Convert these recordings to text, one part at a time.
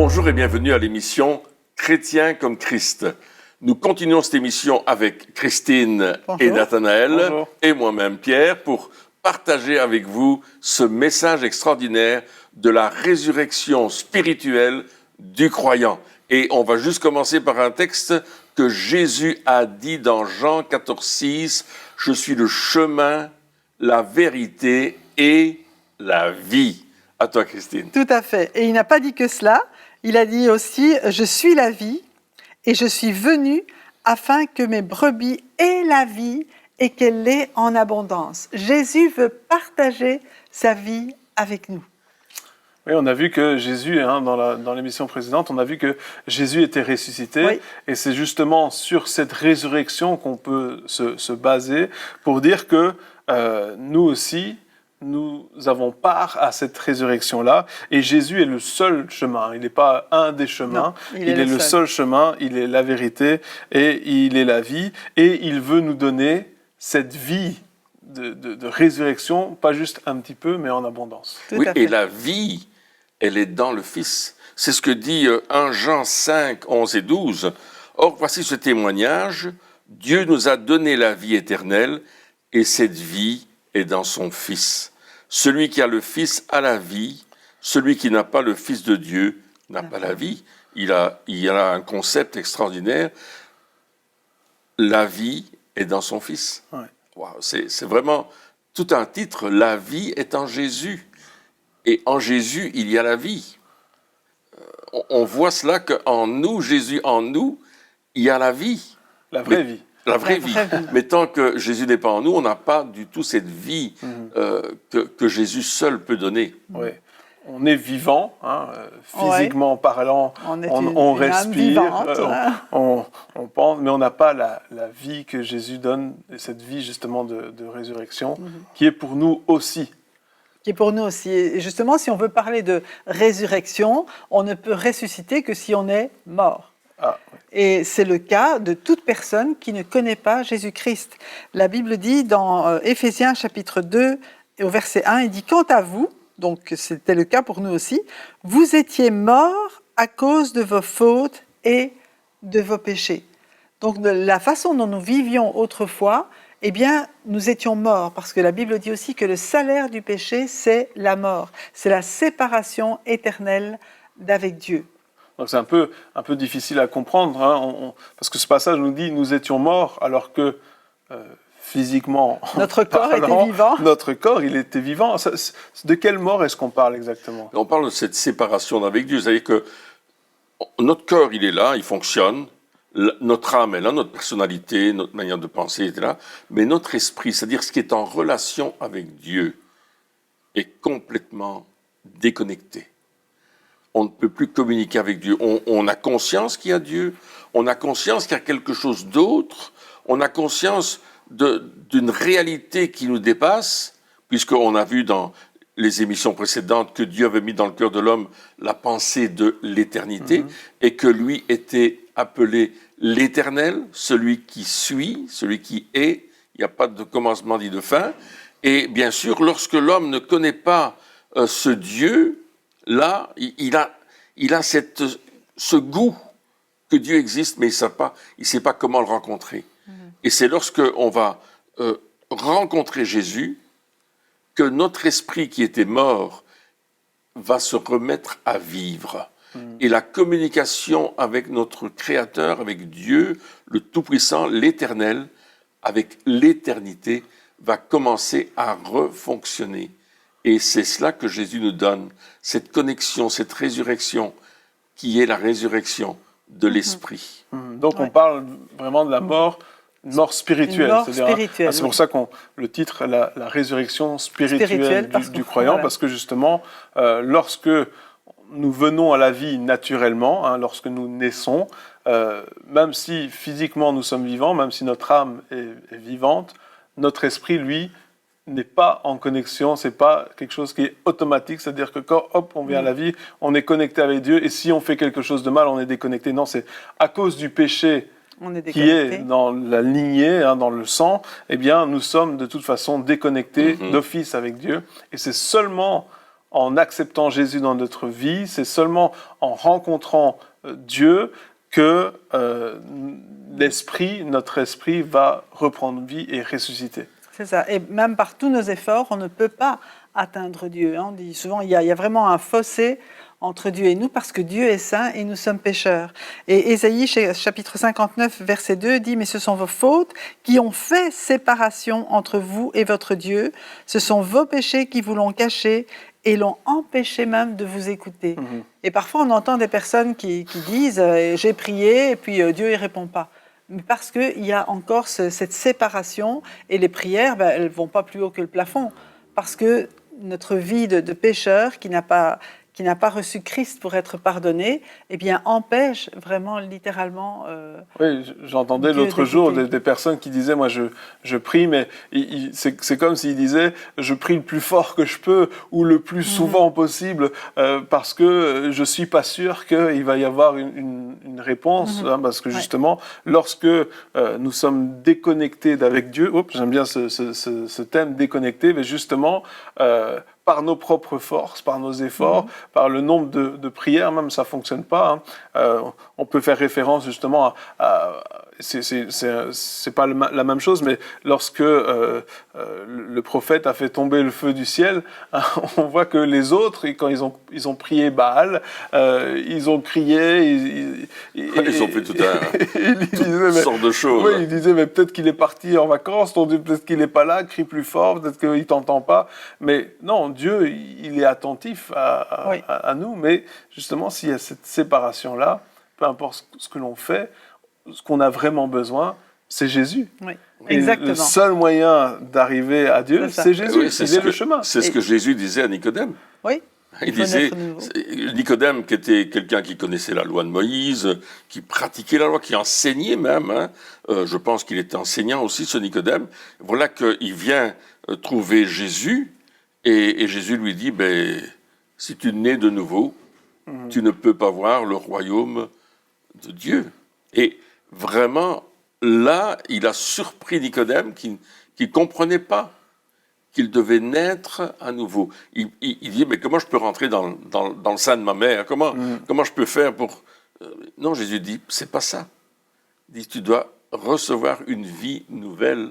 Bonjour et bienvenue à l'émission Chrétien comme Christ. Nous continuons cette émission avec Christine et Nathanaël et moi-même Pierre pour partager avec vous ce message extraordinaire de la résurrection spirituelle du croyant. Et on va juste commencer par un texte que Jésus a dit dans Jean 14,6 « Je suis le chemin, la vérité et la vie ». À toi, Christine. Tout à fait. Et il n'a pas dit que cela. Il a dit aussi « Je suis la vie et je suis venu afin que mes brebis aient la vie et qu'elle l'ait en abondance. » Jésus veut partager sa vie avec nous. Oui, on a vu que Jésus, dans l'émission précédente, on a vu que Jésus était ressuscité. Oui. Et c'est justement sur cette résurrection qu'on peut se baser pour dire que nous aussi, nous avons part à cette résurrection-là. Et Jésus est le seul chemin. Il n'est pas un des chemins. Non, il est le seul chemin. Il est la vérité et il est la vie. Et il veut nous donner cette vie de résurrection, pas juste un petit peu, mais en abondance. Oui, et la vie, elle est dans le Fils. C'est ce que dit 1 Jean 5, 11 et 12. « Or, voici ce témoignage. Dieu nous a donné la vie éternelle et cette vie est dans son Fils. Celui qui a le Fils a la vie. Celui qui n'a pas le Fils de Dieu n'a pas la vie. » Il y a un concept extraordinaire. La vie est dans son Fils. Ouais. Wow, c'est vraiment tout un titre. La vie est en Jésus. Et en Jésus, il y a la vie. On voit cela qu'en nous, Jésus en nous, il y a la vie. La vraie vie. La vraie vie. Mais tant que Jésus n'est pas en nous, on n'a pas du tout cette vie que Jésus seul peut donner. Oui. On est vivant, physiquement parlant, on respire, on pense, mais on n'a pas la vie que Jésus donne, et cette vie justement de résurrection, qui est pour nous aussi. Qui est pour nous aussi. Et justement, si on veut parler de résurrection, on ne peut ressusciter que si on est mort. Ah, oui. Et c'est le cas de toute personne qui ne connaît pas Jésus-Christ. La Bible dit dans Éphésiens chapitre 2, au verset 1, il dit « Quant à vous », donc c'était le cas pour nous aussi, « vous étiez morts à cause de vos fautes et de vos péchés. » Donc de la façon dont nous vivions autrefois, eh bien, nous étions morts, parce que la Bible dit aussi que le salaire du péché, c'est la mort. C'est la séparation éternelle d'avec Dieu. Donc c'est un peu difficile à comprendre, parce que ce passage nous dit « nous étions morts » alors que physiquement, notre corps était vivant. Notre corps, il était vivant. De quelle mort est-ce qu'on parle exactement? On parle de cette séparation d'avec Dieu, c'est-à-dire que notre corps, il est là, il fonctionne, notre âme est là, notre personnalité, notre manière de penser est là, mais notre esprit, c'est-à-dire ce qui est en relation avec Dieu, est complètement déconnecté. On ne peut plus communiquer avec Dieu. On a conscience qu'il y a Dieu, on a conscience qu'il y a quelque chose d'autre, on a conscience d'une réalité qui nous dépasse, puisqu'on a vu dans les émissions précédentes que Dieu avait mis dans le cœur de l'homme la pensée de l'éternité, et que lui était appelé l'Éternel, celui qui suit, celui qui est. Il n'y a pas de commencement ni de fin. Et bien sûr, lorsque l'homme ne connaît pas ce Dieu, là, il a ce goût que Dieu existe, mais il ne sait pas comment le rencontrer. Et c'est lorsqu'on va rencontrer Jésus que notre esprit qui était mort va se remettre à vivre. Et la communication avec notre Créateur, avec Dieu, le Tout-Puissant, l'Éternel, avec l'éternité, va commencer à refonctionner. Et c'est cela que Jésus nous donne, cette connexion, cette résurrection, qui est la résurrection de l'esprit. Donc on parle vraiment de la mort spirituelle. C'est pour ça qu'on le titre la résurrection spirituelle du croyant, parce que justement, lorsque nous venons à la vie naturellement, lorsque nous naissons, même si physiquement nous sommes vivants, même si notre âme est vivante, notre esprit, lui, n'est pas en connexion, c'est pas quelque chose qui est automatique, c'est-à-dire que quand on vient à la vie, on est connecté avec Dieu, et si on fait quelque chose de mal, on est déconnecté. Non, c'est à cause du péché qui est dans la lignée, dans le sang, eh bien, nous sommes de toute façon déconnectés d'office avec Dieu, et c'est seulement en acceptant Jésus dans notre vie, c'est seulement en rencontrant Dieu que notre esprit va reprendre vie et ressusciter. C'est ça. Et même par tous nos efforts, on ne peut pas atteindre Dieu. On dit souvent il y a vraiment un fossé entre Dieu et nous parce que Dieu est saint et nous sommes pécheurs. Et Ésaïe, chapitre 59, verset 2, dit « Mais ce sont vos fautes qui ont fait séparation entre vous et votre Dieu. Ce sont vos péchés qui vous l'ont caché et l'ont empêché même de vous écouter. Et parfois, on entend des personnes qui disent « J'ai prié et puis Dieu ne répond pas ». Mais parce qu'il y a encore cette séparation et les prières, elles ne vont pas plus haut que le plafond. Parce que notre vie de pécheur qui n'a pas reçu Christ pour être pardonné, eh bien, empêche vraiment, littéralement... oui, j'entendais l'autre jour des personnes qui disaient, moi, je prie, mais c'est comme s'ils disaient, je prie le plus fort que je peux, ou le plus souvent possible, parce que je suis pas sûr qu'il va y avoir une réponse, parce que justement, lorsque nous sommes déconnectés d'avec Dieu, j'aime bien ce thème, déconnecté, mais justement... par nos propres forces, par nos efforts, par le nombre de prières, même ça fonctionne pas. On peut faire référence justement à c'est pas la même chose, mais lorsque le prophète a fait tomber le feu du ciel, on voit que les autres, quand ils ont prié Baal, ils ont crié, ils ont fait toutes sortes de choses. Oui, ils disaient mais peut-être qu'il est parti en vacances, peut-être qu'il est pas là, crie plus fort, peut-être qu'il t'entend pas. Mais non, Dieu, il est attentif à nous, mais justement, s'il y a cette séparation-là, peu importe ce que l'on fait, ce qu'on a vraiment besoin, c'est Jésus. Oui, exactement. Le seul moyen d'arriver à Dieu, c'est Jésus. Oui, c'est le chemin. C'est ce que Jésus disait à Nicodème. Oui. Il disait, Nicodème, qui était quelqu'un qui connaissait la loi de Moïse, qui pratiquait la loi, qui enseignait même, je pense qu'il était enseignant aussi, ce Nicodème, voilà qu'il vient trouver Jésus, et Jésus lui dit, si tu nais de nouveau, tu ne peux pas voir le royaume de Dieu. Et vraiment, là, il a surpris Nicodème qui ne comprenait pas qu'il devait naître à nouveau. Il dit, mais comment je peux rentrer dans le sein de ma mère? Comment je peux faire pour... Non, Jésus dit, c'est pas ça. Il dit, tu dois recevoir une vie nouvelle,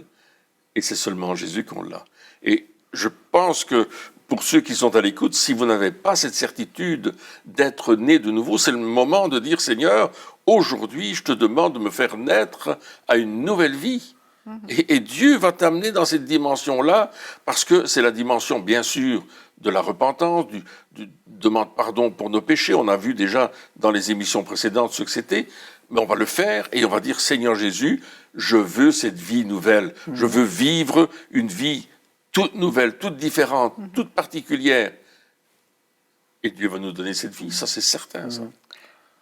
et c'est seulement en Jésus qu'on l'a. Et je pense que pour ceux qui sont à l'écoute, si vous n'avez pas cette certitude d'être né de nouveau, c'est le moment de dire, Seigneur, aujourd'hui, je te demande de me faire naître à une nouvelle vie. Et Dieu va t'amener dans cette dimension-là, parce que c'est la dimension, bien sûr, de la repentance, du demande pardon pour nos péchés. On a vu déjà dans les émissions précédentes ce que c'était, mais on va le faire et on va dire, Seigneur Jésus, je veux cette vie nouvelle. Je veux vivre une vie toute nouvelle, toute différente, toute particulière. Et Dieu va nous donner cette vie, ça c'est certain. Ça.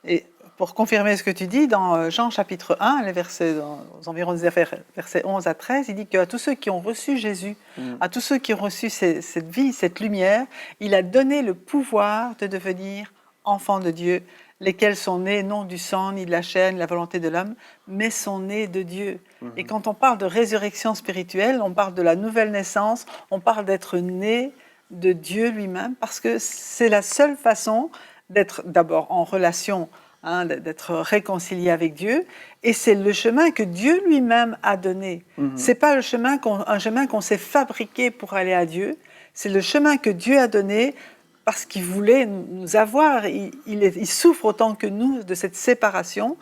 Et pour confirmer ce que tu dis, dans Jean chapitre 1, les versets, aux environs des versets 11 à 13, il dit qu'à tous ceux qui ont reçu Jésus, à tous ceux qui ont reçu cette vie, cette lumière, il a donné le pouvoir de devenir enfants de Dieu, lesquels sont nés non du sang, ni de la chair, ni de la volonté de l'homme, mais sont nés de Dieu. Et quand on parle de résurrection spirituelle, on parle de la nouvelle naissance, on parle d'être né de Dieu lui-même, parce que c'est la seule façon d'être d'abord en relation, d'être réconcilié avec Dieu, et c'est le chemin que Dieu lui-même a donné. C'est pas un chemin qu'on s'est fabriqué pour aller à Dieu, c'est le chemin que Dieu a donné parce qu'il voulait nous avoir. Il souffre autant que nous de cette séparation,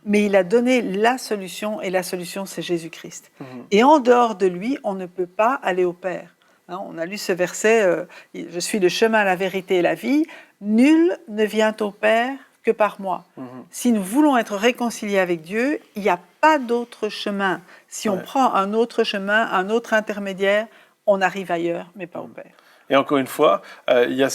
mais il a donné la solution, et la solution c'est Jésus-Christ. Et en dehors de lui, on ne peut pas aller au Père. On a lu ce verset, je suis le chemin, la vérité et la vie, nul ne vient au Père que par moi. Si nous voulons être réconciliés avec Dieu, il n'y a pas d'autre chemin. Si on prend un autre chemin, un autre intermédiaire, on arrive ailleurs, mais pas au Père. Et encore une fois, il y a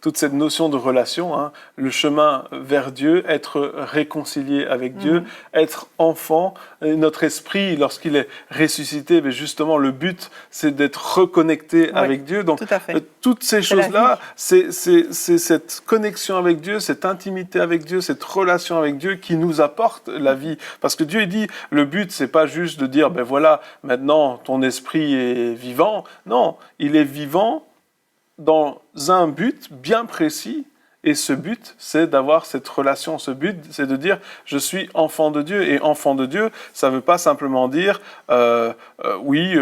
toute cette notion de relation, le chemin vers Dieu, être réconcilié avec Dieu, être enfant. Et notre esprit, lorsqu'il est ressuscité, mais justement, le but, c'est d'être reconnecté avec Dieu. Donc, toutes ces choses-là, c'est cette connexion avec Dieu, cette intimité avec Dieu, cette relation avec Dieu qui nous apporte la vie. Parce que Dieu, il dit, le but, c'est pas juste de dire, voilà, maintenant, ton esprit est vivant. Non, il est vivant dans un but bien précis. Et ce but, c'est d'avoir cette relation. Ce but, c'est de dire « je suis enfant de Dieu ». Et enfant de Dieu, ça ne veut pas simplement dire oui,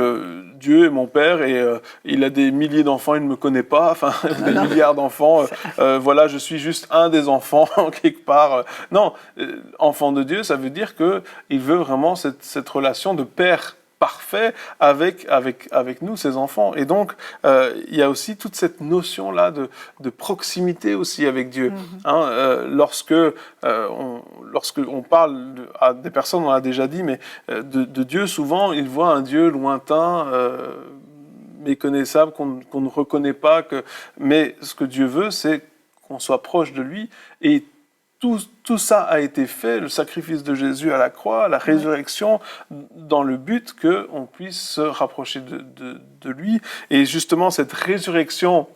Dieu est mon père et il a des milliers d'enfants, il ne me connaît pas, enfin des milliards d'enfants, voilà, je suis juste un des enfants quelque part. Non, enfant de Dieu, ça veut dire qu'il veut vraiment cette relation de père parfait avec nous, ses enfants. Et donc, il y a aussi toute cette notion-là de proximité aussi avec Dieu. Lorsque on parle à des personnes, on l'a déjà dit, mais de Dieu, souvent, ils voient un Dieu lointain, méconnaissable, qu'on ne reconnaît pas. Mais ce que Dieu veut, c'est qu'on soit proche de lui. Et tout ça a été fait, le sacrifice de Jésus à la croix, la résurrection, dans le but qu'on puisse se rapprocher de lui. Et justement, cette résurrection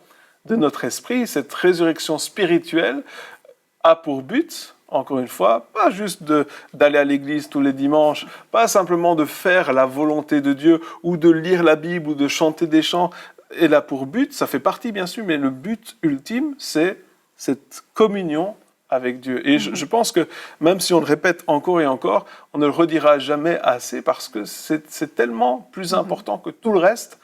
de notre esprit, cette résurrection spirituelle, a pour but, encore une fois, pas juste d'aller à l'église tous les dimanches, pas simplement de faire la volonté de Dieu, ou de lire la Bible, ou de chanter des chants. Elle a pour but, ça fait partie bien sûr, mais le but ultime, c'est cette communion avec Dieu. Et je pense que même si on le répète encore et encore, on ne le redira jamais assez parce que c'est tellement plus important que tout le reste.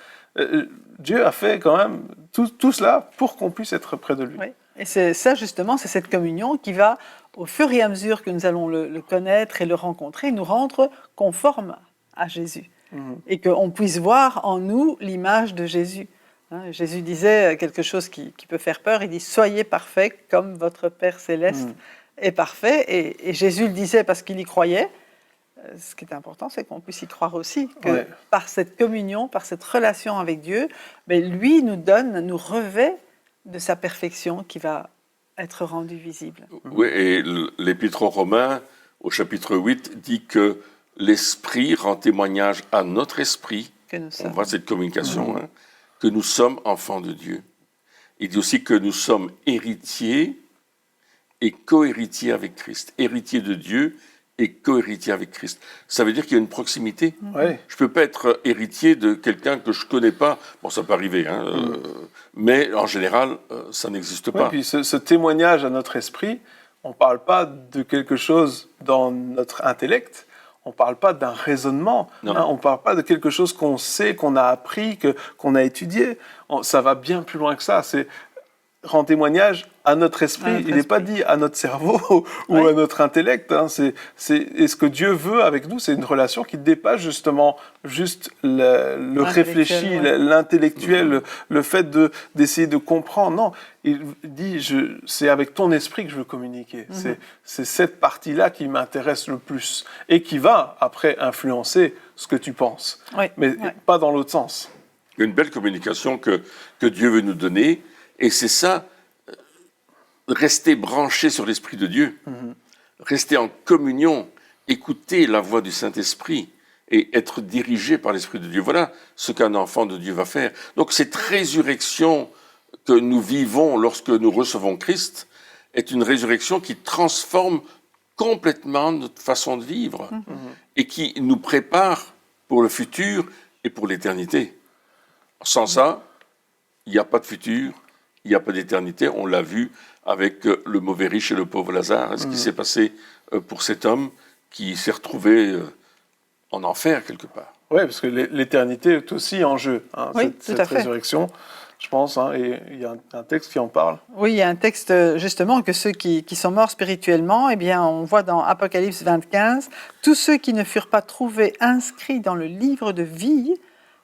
Dieu a fait quand même tout cela pour qu'on puisse être près de lui. Oui. Et c'est ça justement, c'est cette communion qui va, au fur et à mesure que nous allons le connaître et le rencontrer, nous rendre conformes à Jésus. Et qu'on puisse voir en nous l'image de Jésus. Jésus disait quelque chose qui peut faire peur, il dit « Soyez parfaits comme votre Père Céleste est parfait ». Et Jésus le disait parce qu'il y croyait. Ce qui est important, c'est qu'on puisse y croire aussi, que par cette communion, par cette relation avec Dieu, mais lui nous revêt de sa perfection qui va être rendue visible. Oui, et l'Épître aux Romains, au chapitre 8, dit que l'Esprit rend témoignage à notre esprit, on voit cette communication, que nous sommes enfants de Dieu. Il dit aussi que nous sommes héritiers et co-héritiers avec Christ. Héritiers de Dieu et co-héritiers avec Christ. Ça veut dire qu'il y a une proximité. Je ne peux pas être héritier de quelqu'un que je ne connais pas. Bon, ça peut arriver, mais en général, ça n'existe pas. Et puis ce témoignage à notre esprit, on ne parle pas de quelque chose dans notre intellect. On ne parle pas d'un raisonnement, on ne parle pas de quelque chose qu'on sait, qu'on a appris, qu'on a étudié. Ça va bien plus loin que ça. C'est rend témoignage à notre esprit. Il n'est pas dit à notre cerveau ou à notre intellect. Et ce que Dieu veut avec nous, c'est une relation qui dépasse justement juste le réfléchi, l'intellectuel, le fait d'essayer de comprendre. Non, il dit, c'est avec ton esprit que je veux communiquer. C'est cette partie-là qui m'intéresse le plus et qui va après influencer ce que tu penses, mais pas dans l'autre sens. Il y a une belle communication que Dieu veut nous donner, et c'est ça, rester branché sur l'Esprit de Dieu, rester en communion, écouter la voix du Saint-Esprit et être dirigé par l'Esprit de Dieu. Voilà ce qu'un enfant de Dieu va faire. Donc cette résurrection que nous vivons lorsque nous recevons Christ est une résurrection qui transforme complètement notre façon de vivre et qui nous prépare pour le futur et pour l'éternité. Sans ça, il n'y a pas de futur, il n'y a pas d'éternité. On l'a vu avec le mauvais riche et le pauvre Lazare. Ce qui s'est passé pour cet homme qui s'est retrouvé en enfer quelque part. Oui, parce que l'éternité est aussi en jeu, cette résurrection, je pense, et il y a un texte qui en parle. Oui, il y a un texte justement que ceux qui sont morts spirituellement, eh bien, on voit dans Apocalypse 25, tous ceux qui ne furent pas trouvés inscrits dans le livre de vie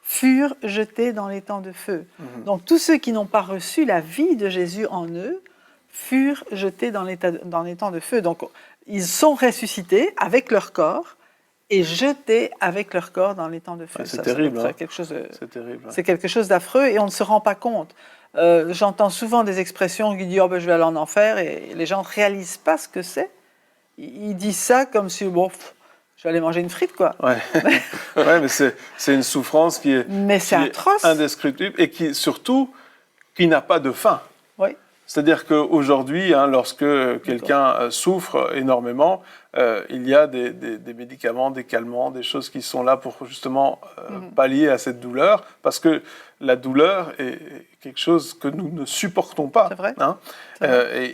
furent jetés dans les temps de feu. Donc tous ceux qui n'ont pas reçu la vie de Jésus en eux furent jetés dans les temps de feu. Donc ils sont ressuscités avec leur corps et jetés avec leur corps dans les temps de feu. C'est terrible. C'est terrible. C'est quelque chose d'affreux et on ne se rend pas compte. J'entends souvent des expressions qui disent « je vais aller en enfer » et les gens ne réalisent pas ce que c'est. Ils disent ça comme si je vais aller manger une frite, quoi. Mais c'est une souffrance qui est, atroce, indescriptible et qui, surtout, qui n'a pas de fin. C'est-à-dire qu'aujourd'hui, lorsque quelqu'un souffre énormément, il y a des médicaments, des calmants, des choses qui sont là pour justement pallier à cette douleur, parce que la douleur est quelque chose que nous ne supportons pas. C'est vrai.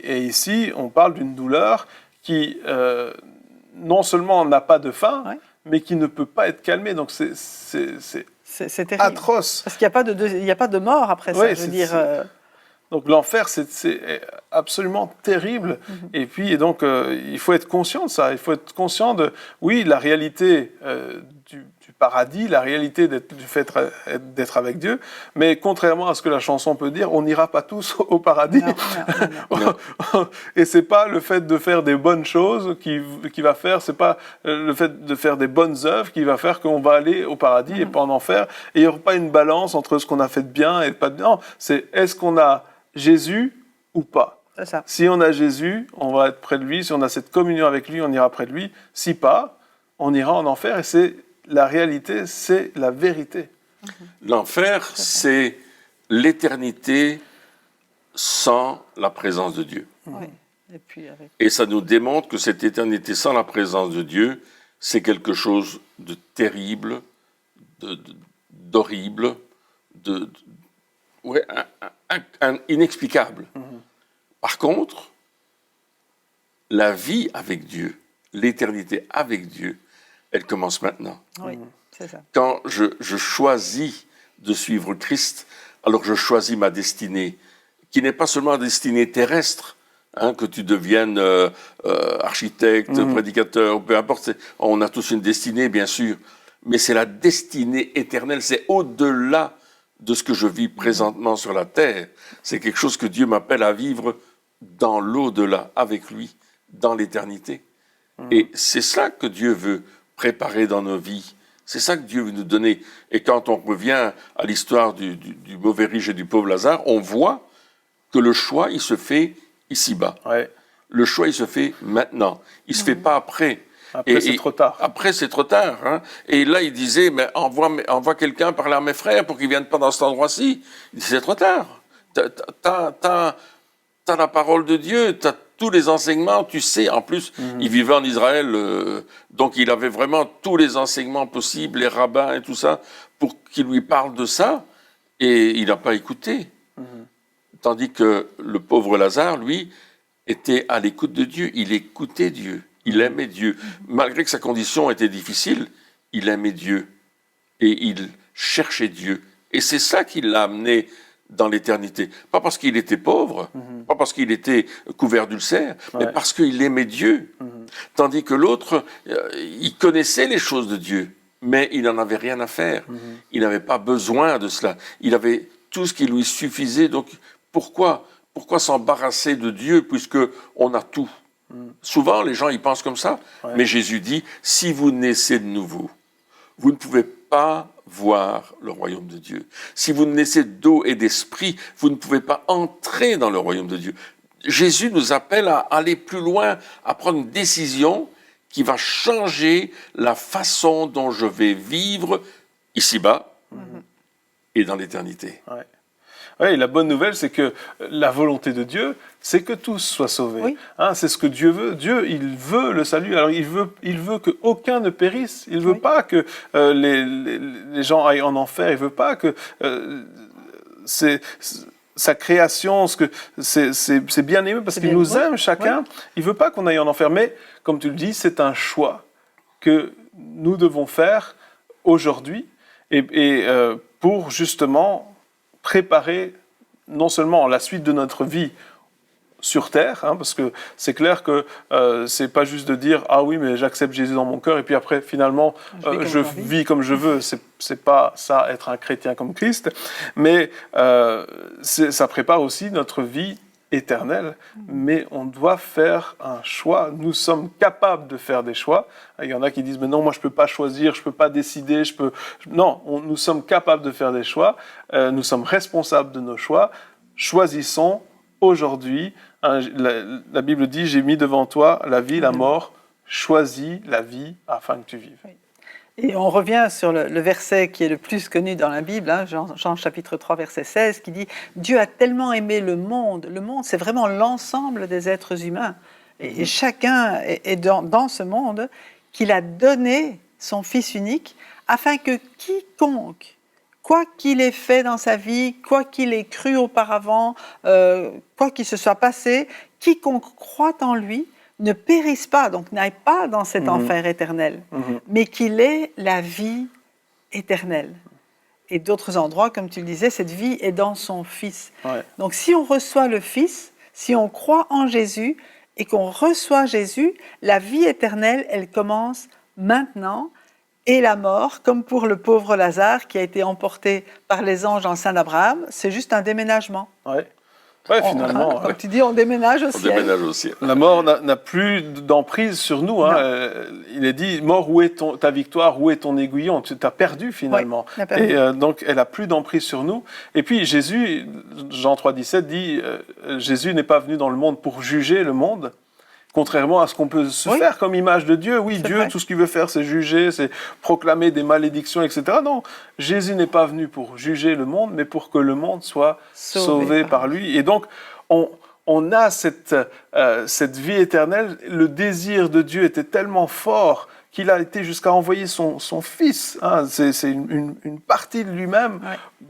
Et ici, on parle d'une douleur qui non seulement n'a pas de fin, mais qui ne peut pas être calmée. Donc c'est atroce. Parce qu'il n'y a pas de mort après ça, je veux dire. Donc l'enfer, c'est absolument terrible. Et puis, donc, il faut être conscient de ça. Il faut être conscient de, oui, la réalité du paradis, la réalité du fait d'être avec Dieu. Mais contrairement à ce que la chanson peut dire, on n'ira pas tous au paradis. Non. Et c'est pas le fait de faire des bonnes choses qui va faire, c'est pas le fait de faire des bonnes œuvres qui va faire qu'on va aller au paradis et pas en enfer. Et il n'y aura pas une balance entre ce qu'on a fait de bien et pas de bien. Non, c'est est-ce qu'on a Jésus ou pas. C'est ça. Si on a Jésus, on va être près de lui. Si on a cette communion avec lui, on ira près de lui. Si pas, on ira en enfer. Et c'est la réalité, c'est la vérité. L'enfer, c'est l'éternité sans la présence de Dieu. Oui. Et ça nous démontre que cette éternité sans la présence de Dieu, c'est quelque chose de terrible, d'horrible, inexplicable. Par contre, la vie avec Dieu, l'éternité avec Dieu, elle commence maintenant. Oui, c'est ça. Quand je choisis de suivre Christ, alors je choisis ma destinée, qui n'est pas seulement la destinée terrestre, que tu deviennes architecte, prédicateur, peu importe, on a tous une destinée, bien sûr, mais c'est la destinée éternelle, c'est au-delà de ce que je vis présentement sur la terre. C'est quelque chose que Dieu m'appelle à vivre dans l'au-delà, avec lui, dans l'éternité. Et c'est ça que Dieu veut préparer dans nos vies. C'est ça que Dieu veut nous donner. Et quand on revient à l'histoire du mauvais riche et du pauvre Lazare, on voit que le choix, il se fait ici-bas. Ouais. Le choix, il se fait maintenant. Il ne se fait pas après. Après, c'est trop tard. Après, c'est trop tard. Hein. Et là, il disait, mais envoie quelqu'un parler à mes frères pour qu'ils ne viennent pas dans cet endroit-ci. Il dit, c'est trop tard. T'as la parole de Dieu, t'as tous les enseignements, tu sais. En plus, il vivait en Israël, donc il avait vraiment tous les enseignements possibles, les rabbins et tout ça, pour qu'ils lui parlent de ça. Et il n'a pas écouté. Tandis que le pauvre Lazare, lui, était à l'écoute de Dieu. Il écoutait Dieu. Il aimait Dieu. Malgré que sa condition était difficile, il aimait Dieu. Et il cherchait Dieu. Et c'est ça qui l'a amené dans l'éternité. Pas parce qu'il était pauvre, pas parce qu'il était couvert d'ulcères, mais parce qu'il aimait Dieu. Tandis que l'autre, il connaissait les choses de Dieu, mais il n'en avait rien à faire. Il n'avait pas besoin de cela. Il avait tout ce qui lui suffisait. Donc pourquoi s'embarrasser de Dieu puisque on a tout? Souvent, les gens, ils pensent comme ça. Mais Jésus dit, si vous naissez de nouveau, vous ne pouvez pas voir le royaume de Dieu. Si vous naissez d'eau et d'esprit, vous ne pouvez pas entrer dans le royaume de Dieu. Jésus nous appelle à aller plus loin, à prendre une décision qui va changer la façon dont je vais vivre ici-bas et dans l'éternité. Oui, la bonne nouvelle, c'est que la volonté de Dieu, c'est que tous soient sauvés. Oui. C'est ce que Dieu veut. Dieu, il veut le salut. Alors, il veut qu'aucun ne périsse. Il ne veut pas que les gens aillent en enfer. Il ne veut pas que sa création, c'est bien aimé parce qu'il nous aime chacun. Il ne veut pas qu'on aille en enfer. Mais, comme tu le dis, c'est un choix que nous devons faire aujourd'hui et pour justement préparer non seulement la suite de notre vie sur terre, parce que c'est clair que c'est pas juste de dire ah oui mais j'accepte Jésus dans mon cœur et puis après finalement je vis comme je veux, c'est pas ça être un chrétien comme Christ, mais ça prépare aussi notre vie éternelle, mais on doit faire un choix. Nous sommes capables de faire des choix. Il y en a qui disent mais non, moi je peux pas choisir, je peux pas décider, non, nous sommes capables de faire des choix. Nous sommes responsables de nos choix. Choisissons aujourd'hui. La Bible dit j'ai mis devant toi la vie, la mort. Choisis la vie afin que tu vives. Et on revient sur le verset qui est le plus connu dans la Bible, hein, Jean chapitre 3, verset 16, qui dit « Dieu a tellement aimé le monde ». Le monde, c'est vraiment l'ensemble des êtres humains. Et chacun est dans ce monde, qu'il a donné son Fils unique, afin que quiconque, quoi qu'il ait fait dans sa vie, quoi qu'il ait cru auparavant, quoi qu'il se soit passé, quiconque croit en lui, ne périsse pas, donc n'aille pas dans cet enfer éternel, mais qu'il ait la vie éternelle. Et d'autres endroits, comme tu le disais, cette vie est dans son Fils. Ouais. Donc si on reçoit le Fils, si on croit en Jésus et qu'on reçoit Jésus, la vie éternelle, elle commence maintenant. Et la mort, comme pour le pauvre Lazare qui a été emporté par les anges en Saint Abraham, c'est juste un déménagement. Ouais, finalement. Comme tu dis, on déménage au ciel. Déménage au ciel. La mort n'a plus d'emprise sur nous. Hein. Il est dit, mort, où est ta victoire, où est ton aiguillon? Tu as perdu finalement. Oui, perdu. Et donc, elle n'a plus d'emprise sur nous. Et puis, Jésus, Jean 3,17 dit, Jésus n'est pas venu dans le monde pour juger le monde, contrairement à ce qu'on peut se faire comme image de Dieu. Oui, Dieu, tout ce qu'il veut faire, c'est juger, c'est proclamer des malédictions, etc. Non, Jésus n'est pas venu pour juger le monde, mais pour que le monde soit sauvé par lui. Et donc, on a cette vie éternelle. Le désir de Dieu était tellement fort qu'il a été jusqu'à envoyer son Fils. Hein. C'est une partie de lui-même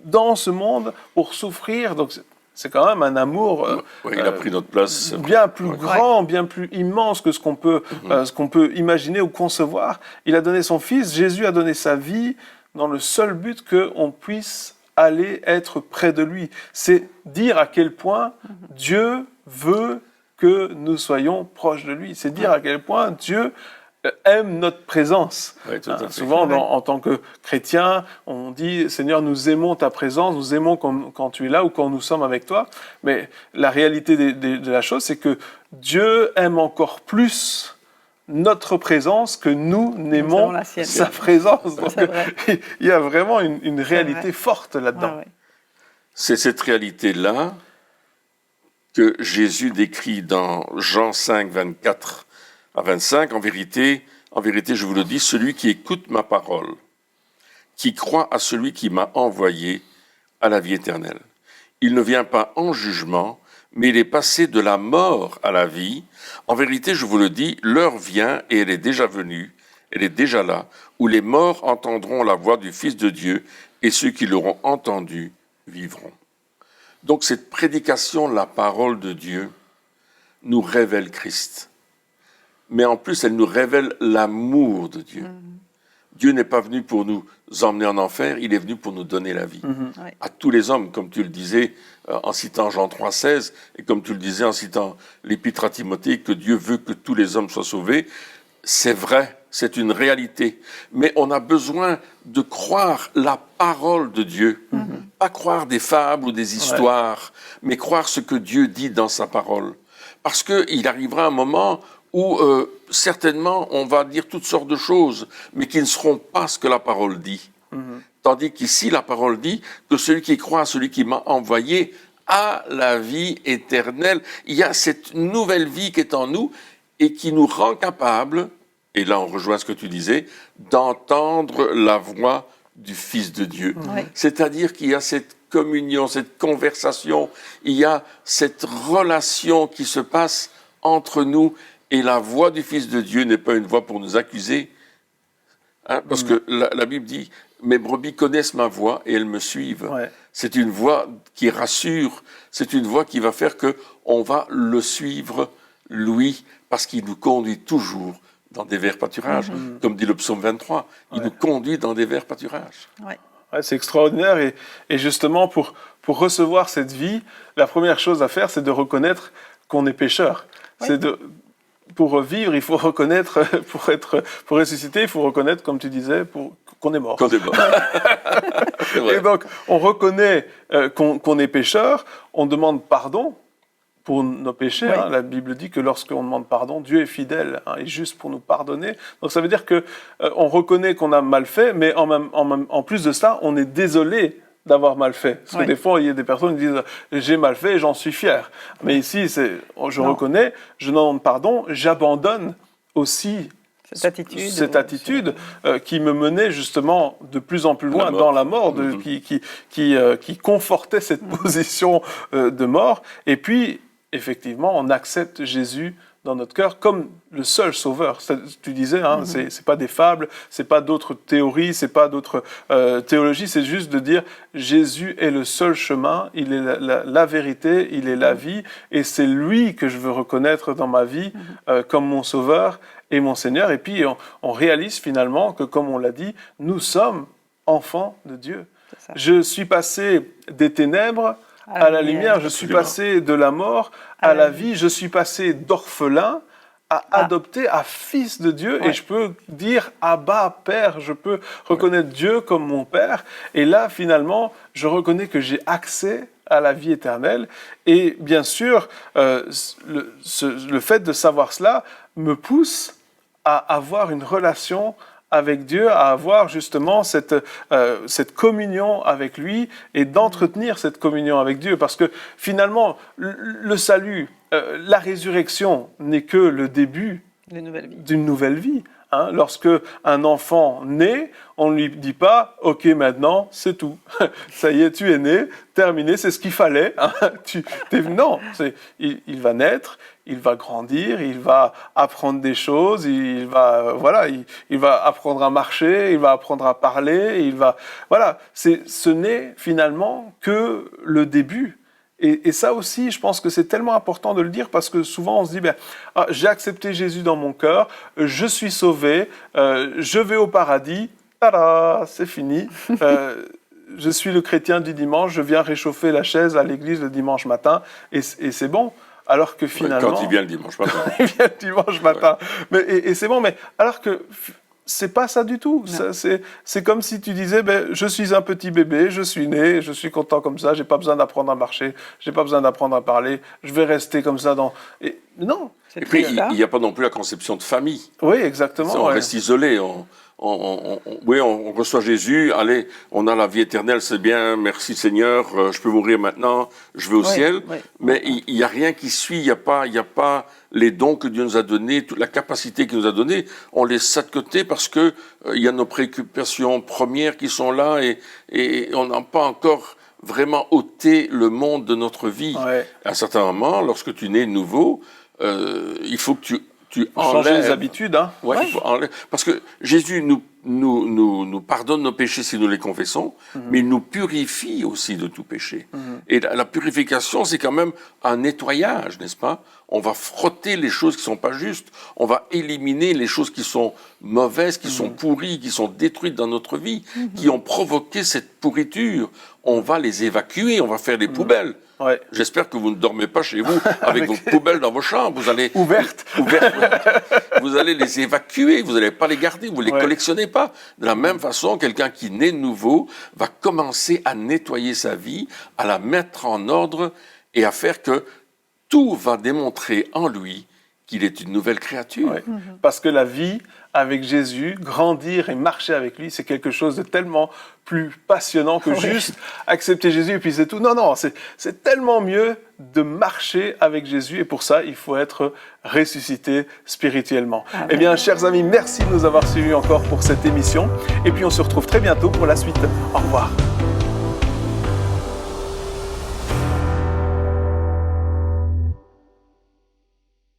dans ce monde pour souffrir. Donc, c'est quand même un amour il a pris notre place. Bien plus grand, bien plus immense que ce qu'on peut imaginer ou concevoir. Il a donné son Fils, Jésus a donné sa vie dans le seul but qu'on puisse aller être près de lui. C'est dire à quel point Dieu veut que nous soyons proches de lui. C'est dire à quel point Dieu aime notre présence. Oui, tout à fait. Souvent, en tant que chrétien, on dit « Seigneur, nous aimons ta présence, nous aimons quand tu es là ou quand nous sommes avec toi ». Mais la réalité de la chose, c'est que Dieu aime encore plus notre présence que nous n'aimons sa présence. Donc, il y a vraiment une réalité forte là-dedans. C'est cette réalité-là que Jésus décrit dans Jean 5, 24 à 25, en vérité, je vous le dis, celui qui écoute ma parole, qui croit à celui qui m'a envoyé, a la vie éternelle. Il ne vient pas en jugement, mais il est passé de la mort à la vie. En vérité, je vous le dis, l'heure vient, et elle est déjà venue, elle est déjà là, où les morts entendront la voix du Fils de Dieu, et ceux qui l'auront entendu vivront. Donc cette prédication, la parole de Dieu, nous révèle Christ. Mais en plus, elle nous révèle l'amour de Dieu. Dieu n'est pas venu pour nous emmener en enfer, il est venu pour nous donner la vie. À tous les hommes, comme tu le disais en citant Jean 3,16, et comme tu le disais en citant l'Épître à Timothée, que Dieu veut que tous les hommes soient sauvés. C'est vrai, c'est une réalité. Mais on a besoin de croire la parole de Dieu. Pas croire des fables ou des histoires, mais croire ce que Dieu dit dans sa parole. Parce qu'il arrivera un moment où certainement on va dire toutes sortes de choses, mais qui ne seront pas ce que la parole dit. Tandis qu'ici, la parole dit que celui qui croit à celui qui m'a envoyé a la vie éternelle. Il y a cette nouvelle vie qui est en nous et qui nous rend capables, et là on rejoint ce que tu disais, d'entendre la voix du Fils de Dieu. C'est-à-dire qu'il y a cette communion, cette conversation, il y a cette relation qui se passe entre nous. Et la voix du Fils de Dieu n'est pas une voix pour nous accuser, hein, parce que la Bible dit « Mes brebis connaissent ma voix et elles me suivent ». C'est une voix qui rassure, c'est une voix qui va faire qu'on va le suivre, lui, parce qu'il nous conduit toujours dans des verts pâturages. Comme dit le psaume 23, il nous conduit dans des verts pâturages. C'est extraordinaire et justement, pour recevoir cette vie, la première chose à faire, c'est de reconnaître qu'on est pécheur. Pour vivre, il faut reconnaître, pour ressusciter, il faut reconnaître, comme tu disais, qu'on est mort. Qu'on est mort. Et donc, on reconnaît qu'on est pécheur, on demande pardon pour nos péchés. Hein. La Bible dit que lorsqu'on demande pardon, Dieu est fidèle et juste pour nous pardonner. Donc ça veut dire qu'on reconnaît qu'on a mal fait, mais en plus de ça, on est désolé d'avoir mal fait. Parce que des fois, il y a des personnes qui disent « j'ai mal fait et j'en suis fier ». Mais ici, je reconnais, je demande pardon, j'abandonne aussi cette attitude qui me menait justement de plus en plus loin dans la mort, qui confortait cette position de mort. Et puis, effectivement, on accepte Jésus dans notre cœur comme le seul sauveur. Tu disais, c'est pas des fables, c'est pas d'autres théories, c'est pas d'autres théologies, c'est juste de dire Jésus est le seul chemin, il est la vérité, il est la vie, et c'est lui que je veux reconnaître dans ma vie comme mon sauveur et mon Seigneur. Et puis on réalise finalement que, comme on l'a dit, nous sommes enfants de Dieu. Je suis passé des ténèbres à la lumière, je suis passé de la mort à la vie, je suis passé d'orphelin à adopté, à fils de Dieu, et je peux dire Abba, Père, je peux reconnaître Dieu comme mon Père, et là finalement je reconnais que j'ai accès à la vie éternelle, et bien sûr le fait de savoir cela me pousse à avoir une relation avec Dieu, à avoir justement cette communion avec lui et d'entretenir cette communion avec Dieu. Parce que finalement, le salut, la résurrection n'est que le début d'une nouvelle vie. Lorsque un enfant naît, on ne lui dit pas « Ok, maintenant, c'est tout. Ça y est, tu es né, terminé, c'est ce qu'il fallait. » Non, il va naître, il va grandir, il va apprendre des choses, il va apprendre à marcher, il va apprendre à parler, ce n'est finalement que le début. Et ça aussi, je pense que c'est tellement important de le dire, parce que souvent on se dit j'ai accepté Jésus dans mon cœur, je suis sauvé, je vais au paradis, tada, c'est fini. Je suis le chrétien du dimanche, je viens réchauffer la chaise à l'église le dimanche matin, et c'est bon. Alors que finalement... Quand il vient le dimanche matin. Il vient le dimanche matin. Et c'est bon, mais alors que c'est pas ça du tout. C'est comme si tu disais, je suis un petit bébé, je suis né, je suis content comme ça, j'ai pas besoin d'apprendre à marcher, j'ai pas besoin d'apprendre à parler, je vais rester comme ça dans... Non. Et puis, il n'y a pas non plus la conception de famille. Oui, exactement. On reste isolé, on reçoit Jésus, allez, on a la vie éternelle, c'est bien, merci Seigneur, je peux mourir maintenant, je vais au ciel. Mais il n'y a rien qui suit, il n'y a pas les dons que Dieu nous a donnés, toute la capacité qu'il nous a donnée, on les laisse de côté parce que il y a nos préoccupations premières qui sont là et on n'a pas encore vraiment ôté le monde de notre vie. À un certain moment, lorsque tu nais nouveau, il faut que tu changer les habitudes, il faut enlever. Parce que Jésus nous pardonne nos péchés si nous les confessons, mais il nous purifie aussi de tout péché. Et la purification, c'est quand même un nettoyage, n'est-ce pas? On va frotter les choses qui sont pas justes, on va éliminer les choses qui sont mauvaises, qui sont pourries, qui sont détruites dans notre vie, qui ont provoqué cette pourriture. On va les évacuer, on va faire des poubelles. J'espère que vous ne dormez pas chez vous avec vos poubelles dans vos chambres. Vous allez ouvertes. Vous allez les évacuer. Vous n'allez pas les garder. Vous les collectionnez pas. De la même façon, quelqu'un qui naît nouveau va commencer à nettoyer sa vie, à la mettre en ordre et à faire que tout va démontrer en lui qu'il est une nouvelle créature. Parce que la vie avec Jésus, grandir et marcher avec lui, c'est quelque chose de tellement plus passionnant que juste accepter Jésus et puis c'est tout. Non, c'est tellement mieux de marcher avec Jésus et pour ça, il faut être ressuscité spirituellement. Eh bien, chers amis, merci de nous avoir suivis encore pour cette émission et puis on se retrouve très bientôt pour la suite. Au revoir.